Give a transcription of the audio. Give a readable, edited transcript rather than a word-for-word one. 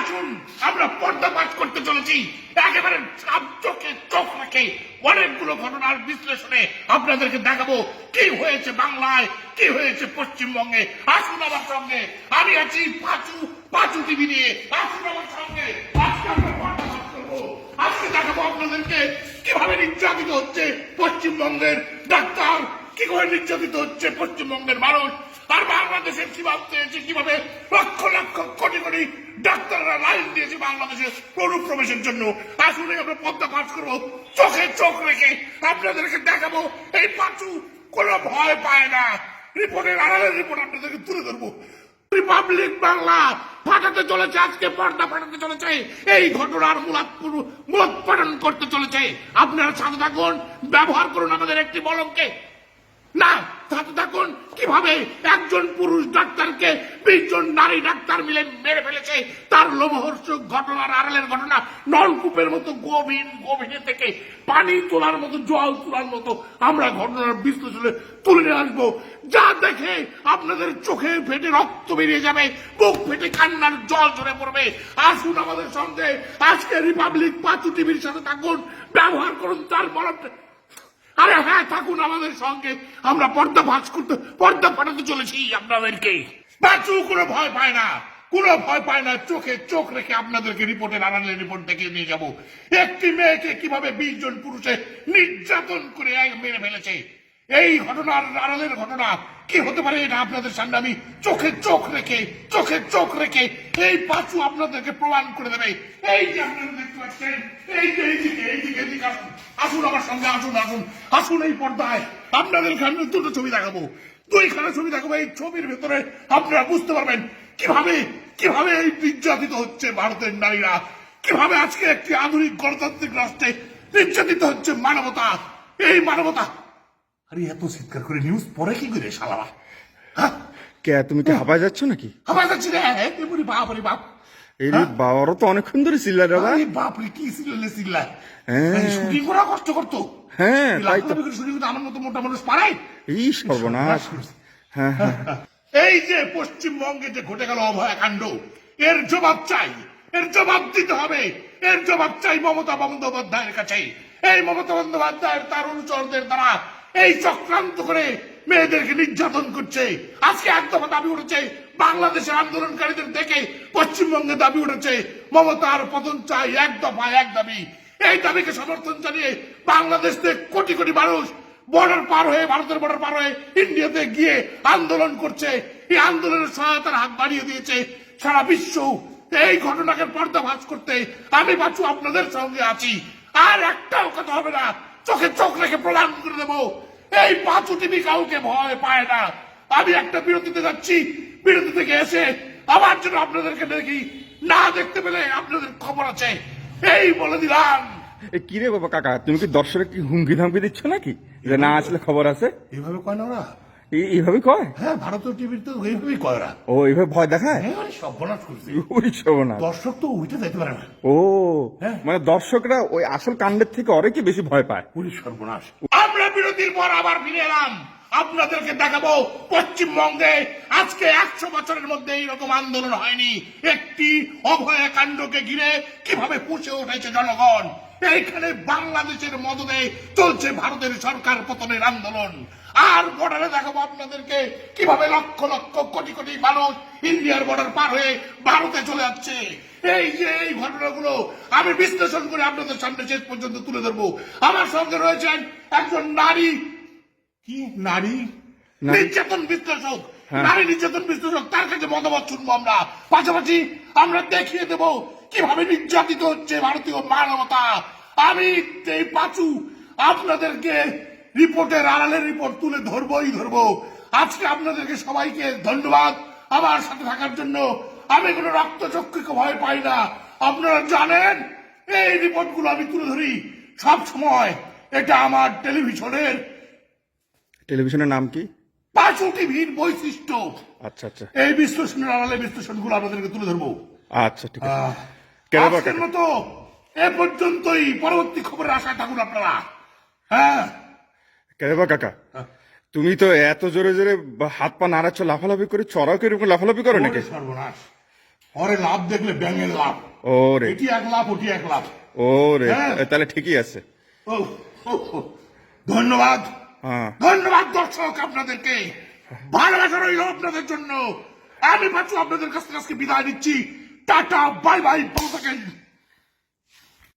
আসুন আমরা পর্দাপাত করতে চলেছি একেবারে চোখে চোখ রেখে অনেকগুলো ঘটনার বিশ্লেষণে আপনাদেরকে দেখাবো কি হয়েছে বাংলায়, কি হয়েছে পশ্চিমবঙ্গে। আসুন আমার সঙ্গে, আমি আছি পাঁচু টিভি নিয়ে। আসুন আমার সঙ্গে, আজকে আমরা পর্দাপাত করবো। আজকে দেখাবো আপনাদেরকে কিভাবে নির্যাতিত হচ্ছে পশ্চিমবঙ্গের ডাক্তার, কি করে নির্যাতিত হচ্ছে পশ্চিমবঙ্গের মানুষ, আর বাংলাদেশের সীমান্তে এসে কিভাবে লক্ষ লক্ষ কোটি কোটি ডাক্তাররা লাইন দিয়েছে বাংলাদেশের অনুপ্রবেশের জন্য। আসুন আমরা পদ্মা পাঠ করবো, চোখে চোখ রেখে আপনাদেরকে দেখাবো এই পাঁচু কোনো ভয় পায় না। রিপোর্টের আড়ালের রিপোর্ট আপনাদেরকে তুলে ধরবো। রিপাবলিক বাংলা ফাটাতে চলেছে, আজকে পর্দা ফাটাতে চলেছে, এই ঘটনার মূলোৎপাটন করতে চলেছে। আপনারা সাথে থাকুন, ব্যবহার করুন আমাদের একটি বলমকে। না সাথে থাকুন কিভাবে একজন পুরুষ ডাক্তারকে 20 জন নারী ডাক্তার মিলে মেরে ফেলেছে, তার লোমহর্ষক ঘটনার আড়ালের ঘটনা। নলকূপের মতো গভীরে থেকে পানি তোলার মতো, জল তোলার মতো আমরা ঘটনার বিশ্লেষণে তুলে নিয়ে আসবো, যা দেখে আপনাদের চোখে ফেটে রক্ত বেরিয়ে যাবে, বুক ফেটে কান্নার জল ঝরে পড়বে। আসুন আমাদের সঙ্গে, আজকে রিপাবলিক পাঁচু টিভির সাথে থাকুন, ব্যবহার করুন তার বলমটা। আরে হ্যাঁ, থাকুন আমাদের সঙ্গে, আমরা পর্দা ফাটাতে চলেছি আপনাদেরকে। পাঁচু কোনো ভয় পায় না, কোনো ভয় পায় না, চোখে চোখ রেখে আপনাদেরকে রিপোর্টের আড়ালে রিপোর্ট দেখিয়ে নিয়ে যাব একটি মেয়েকে কিভাবে 20 জন পুরুষে নির্যাতন করে মেরে ফেলেছে। এই ঘটনার আড়ালের ঘটনা কি হতে পারে এটা আপনাদের সামনে আমি চোখে চোখ রেখে এই পাঁচু আপনাদেরকে প্রমাণ করে দেবে। এই যে আপনারা দেখতে পাচ্ছেন, এইদিকে আসুন আমার সঙ্গে, আসুন এই পর্দায় আপনাদের সামনে দুটো ছবি দেখাবো, দুইখানা ছবি দেখাবো। এই ছবির ভেতরে আপনারা বুঝতে পারবেন কিভাবে এই নির্যাতিত হচ্ছে ভারতের নারীরা, কিভাবে আজকে একটি আধুনিক গণতান্ত্রিক রাষ্ট্রে নির্যাতিত হচ্ছে মানবতা। এই মানবতা। আরে এত চিৎকার করে নিউজ পরে কি করে শালারা? কে তুমি কি হাঁপায় যাচ্ছ নাকি? হাঁপায় যাচ্ছি রে, বাপরে বাপ। এই বাবারও তো অনেকক্ষণ ধরে চিল্লা রে ভাই। বাপরে কি চিল্লা হ্যাঁ শুটিং করা কষ্ট করতো। হ্যাঁ তাই তো, শুটিং আমার মতো মোটা মানুষ পারাই। এই সর্বনাশ। হ্যাঁ হ্যাঁ, এই যে পশ্চিমবঙ্গে যে ঘটে গেল অভয়াকাণ্ড, এর জবাব চাই, এর জবাব দিতে হবে, এর জবাব চাই মমতা বন্দ্যোপাধ্যায়ের কাছে। এই মমতা বন্দ্যোপাধ্যায়ের তার অনুচরদের দ্বারা এই চক্রান্ত করে মেয়েদেরকে নির্যাতন করছে। আজকে এক দফা দাবি উঠেছে, বাংলাদেশের আন্দোলনকারীদের দেখে পশ্চিমবঙ্গে দাবি উঠেছে মমতার পতন চাই, এক দফা এক দাবি। এই দাবিকে সমর্থন জানিয়ে বাংলাদেশ থেকে কোটি কোটি মানুষ বর্ডার পার হয়ে, ভারতের বর্ডার পার হয়ে ইন্ডিয়াতে গিয়ে আন্দোলন করছে। এই আন্দোলনের সহায়তার হাত বাড়িয়ে দিয়েছে সারা বিশ্ব। এই ঘটনাকে পর্দাফাশ করতে আমি পাঁচু আপনাদের সঙ্গে আছি। আর একটাও কথা হবে না, চোখে চোখ রেখে প্রমাণ করে দেবো এই পাঁচু টিভি কাউকে ভয় পায় না। আমি একটা বিরতিতে যাচ্ছি, বিরতি থেকে এসে আবার যেন আপনাদেরকে দেখি, না দেখতে পেলে আপনাদের খবর আছে, এই বলে দিলাম। কি রে বাবা কাকা, তুমি কি দর্শকের কি হুমকি ধামকি দিচ্ছ নাকি যে না আসলে খবর আছে? এইভাবে কয় না ওরা? এইভাবে কয়? হ্যাঁ, ভারতীয় টিভির তো এইভাবেই কয় ওরা। ও এইভাবে ভয় দেখায়? সর্বনাশ করছে। ওই সর্বনাশ। দর্শক তো উঠে যাইতে পারে না। ও হ্যাঁ। মানে দর্শকরা ওই আসল কাণ্ডের থেকে অনেকই বেশি ভয় পায়। পুলিশ সর্বনাশ। আমরা বিরতির পর আবার ফিরে এলাম, আপনাদেরকে দেখাবো পশ্চিমবঙ্গে আজকে 100 বছরের মধ্যে এইরকম আন্দোলন হয়নি। একটি অভয়াকাণ্ডকে ঘিরে কিভাবে পুষে উঠেছে জনগণ। এইখানে বাংলাদেশের মদদে চলছে ভারতের সরকার পতনের আন্দোলন। আর বর্ডারে দেখাবো আপনাদেরকে কিভাবে লক্ষ লক্ষ কোটি কোটি মানুষ ইন্ডিয়ার বর্ডার পার হয়ে ভারতে চলে যাচ্ছে। এই যে এই ঘটনাগুলো আমি বিশ্লেষণ করে আপনাদের সামনে শেষ পর্যন্ত তুলে ধরবো। আমার সঙ্গে রয়েছেন একজন নারী নির্যাতন বিশ্লেষক, নারী নির্যাতন বিশ্লেষক, তার কাছে মতামত শুনবো আমরা। পাশাপাশি আমরা দেখিয়ে দেব কিভাবে নির্যাতিত হচ্ছে ভারতীয় মানবতা। আমি এই পাঁচু আপনাদেরকে রিপোর্টের আড়ালের রিপোর্ট তুলে ধরবো। আজকে আপনাদেরকে সবাইকে ধন্যবাদ আমার সাথে থাকার জন্য। আমি কোনো রক্তচক্ষুকে ভয় পাই না, আপনারা জানেন। এই রিপোর্টগুলো আমি তুলে ধরি সব সময়। এটা আমার টেলিভিশনের নাম কি? পাঁচু টিভির বৈশিষ্ট্য। আচ্ছা আচ্ছা, এই বিশ্লেষণের আড়ালে বিশ্লেষণগুলো আপনাদেরকে তুলে ধরবো। আচ্ছা ঠিক আছে। আজকের মতো এ পর্যন্তই, পরবর্তী খবরের আশায় থাকুন আপনারা। হ্যাঁ কেবা কাকা, তুমি তো এত জোরে জোরে হাত পা নাড়াচ্ছ, লাফালাফি করে, চড়াও কিরকম লাফালাফি করো নাকি? সর্বনাশ, ওরে লাভ দেখলে ব্যাঙের লাভ, ওরে এটি এক লাভ ওটি এক লাভ। ওরে হ্যাঁ। তাহলে ঠিকই আছে। ও ও, ও, ধন্যবাদ হ্যাঁ ধন্যবাদ দর্শক আপনাদেরকে, ভালোবাসা রইল আপনাদের জন্য। আমি পাচ্ছি আপনাদের কাছ থেকে আজকে বিদায় নিচ্ছি। টাটা বাই বাই, ভালো থাকেন।